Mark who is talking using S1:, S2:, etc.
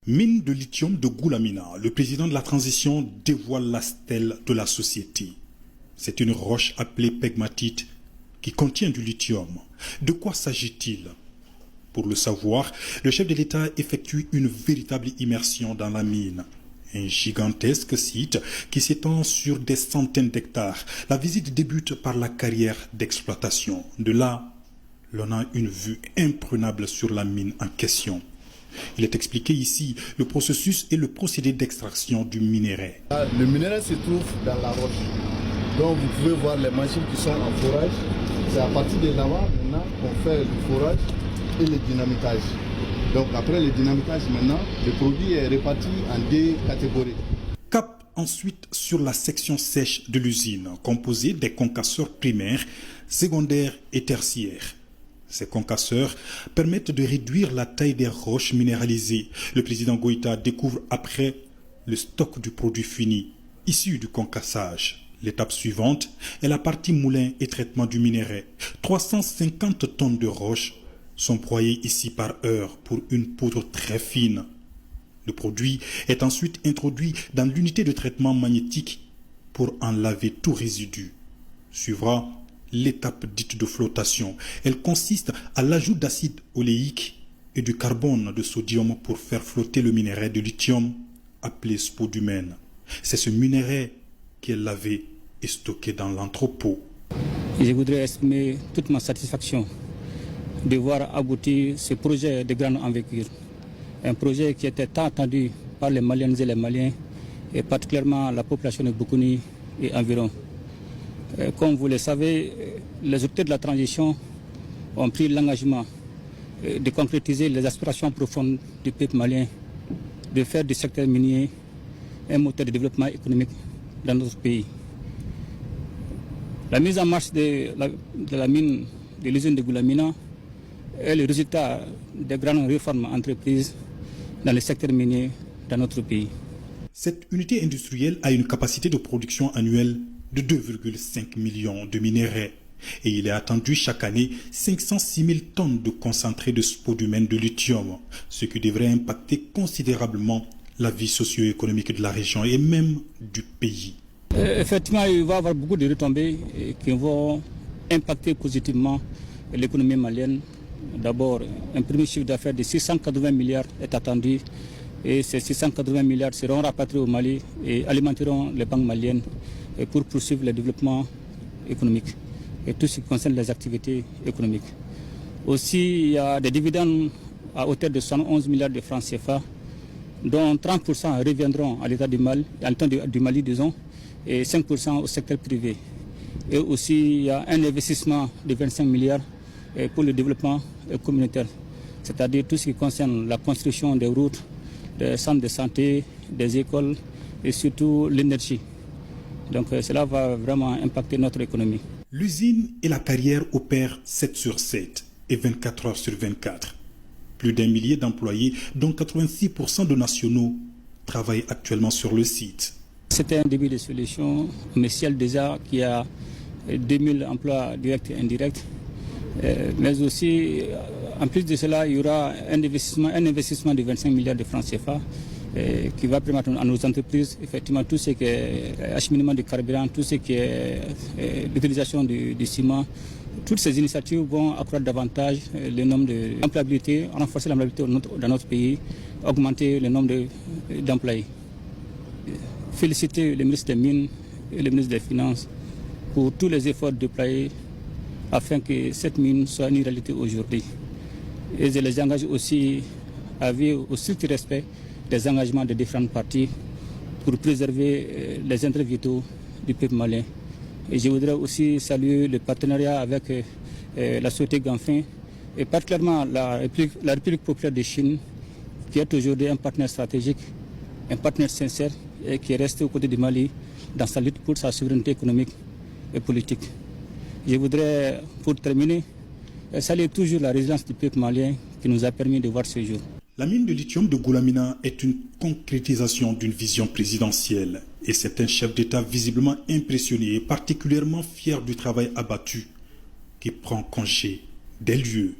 S1: Mine de lithium de Goulamina, le président de la transition dévoile la stèle de la société. C'est une roche appelée pegmatite qui contient du lithium. De quoi s'agit-il? Pour le savoir, le chef de l'État effectue une véritable immersion dans la mine. Un gigantesque site qui s'étend sur des centaines d'hectares. La visite débute par la carrière d'exploitation. De là, l'on a une vue imprenable sur la mine en question. Il est expliqué ici le processus et le procédé d'extraction du minerai.
S2: Le minerai se trouve dans la roche. Donc vous pouvez voir les machines qui sont en forage. C'est à partir de là-bas maintenant qu'on fait le forage et le dynamitage. Donc après le dynamitage maintenant, le produit est réparti en deux catégories.
S1: Cap ensuite sur la section sèche de l'usine, composée des concasseurs primaires, secondaires et tertiaires. Ces concasseurs permettent de réduire la taille des roches minéralisées. Le président Goïta découvre après le stock du produit fini, issu du concassage. L'étape suivante est la partie moulin et traitement du minerai. 350 tonnes de roches sont broyées ici par heure pour une poudre très fine. Le produit est ensuite introduit dans l'unité de traitement magnétique pour en laver tout résidu. Suivra l'étape dite de flottation. Elle consiste à l'ajout d'acide oléique et du carbone de sodium pour faire flotter le minerai de lithium appelé spodumène. C'est ce minerai qui est lavé et stocké dans l'entrepôt.
S3: Je voudrais exprimer toute ma satisfaction de voir aboutir ce projet de grande envergure. Un projet qui était tant attendu par les Maliennes et les Maliens, et particulièrement la population de Boukouni et environ. Comme vous le savez, les autorités de la transition ont pris l'engagement de concrétiser les aspirations profondes du peuple malien, de faire du secteur minier un moteur de développement économique dans notre pays. La mise en marche de la mine de l'usine de Goulamina est le résultat des grandes réformes entreprises dans le secteur minier dans notre pays.
S1: Cette unité industrielle a une capacité de production annuelle de 2,5 millions de minerais et il est attendu chaque année 506 000 tonnes de concentré de spodumène de lithium, ce qui devrait impacter considérablement la vie socio-économique de la région et même du pays.
S3: Effectivement, il va y avoir beaucoup de retombées qui vont impacter positivement l'économie malienne. D'abord, un premier chiffre d'affaires de 680 milliards est attendu et ces 680 milliards seront rapatriés au Mali et alimenteront les banques maliennes pour poursuivre le développement économique et tout ce qui concerne les activités économiques. Aussi, il y a des dividendes à hauteur de 111 milliards de francs CFA, dont 30% reviendront à l'État du Mali, à l'État du Mali, disons, et 5% au secteur privé. Et aussi, il y a un investissement de 25 milliards pour le développement communautaire, c'est-à-dire tout ce qui concerne la construction des routes, des centres de santé, des écoles et surtout l'énergie. Donc cela va vraiment impacter notre économie.
S1: L'usine et la carrière opèrent 7 sur 7 et 24 heures sur 24. Plus d'un millier d'employés, dont 86% de nationaux, travaillent actuellement sur le site.
S3: C'était un début de solution, mais Ciel déjà qui a 2000 emplois directs et indirects. Mais aussi, en plus de cela, il y aura un investissement de 25 milliards de francs CFA qui va permettre à nos entreprises, effectivement, tout ce qui est acheminement de carburant, tout ce qui est l'utilisation du ciment. Toutes ces initiatives vont accroître davantage le nombre d'employabilité, renforcer l'employabilité dans notre pays, augmenter le nombre d'employés. Féliciter le ministre des Mines et le ministre des Finances pour tous les efforts déployés afin que cette mine soit une réalité aujourd'hui. Et je les engage aussi à veiller au strict respect des engagements des différentes parties pour préserver les intérêts vitaux du peuple malien. Et je voudrais aussi saluer le partenariat avec la société Ganfin et particulièrement la République populaire de Chine, qui est aujourd'hui un partenaire stratégique, un partenaire sincère et qui est resté aux côtés du Mali dans sa lutte pour sa souveraineté économique et politique. Je voudrais, pour terminer, saluer toujours la résilience du peuple malien qui nous a permis de voir ce jour.
S1: La mine de lithium de Goulamina est une concrétisation d'une vision présidentielle et c'est un chef d'État visiblement impressionné et particulièrement fier du travail abattu qui prend congé des lieux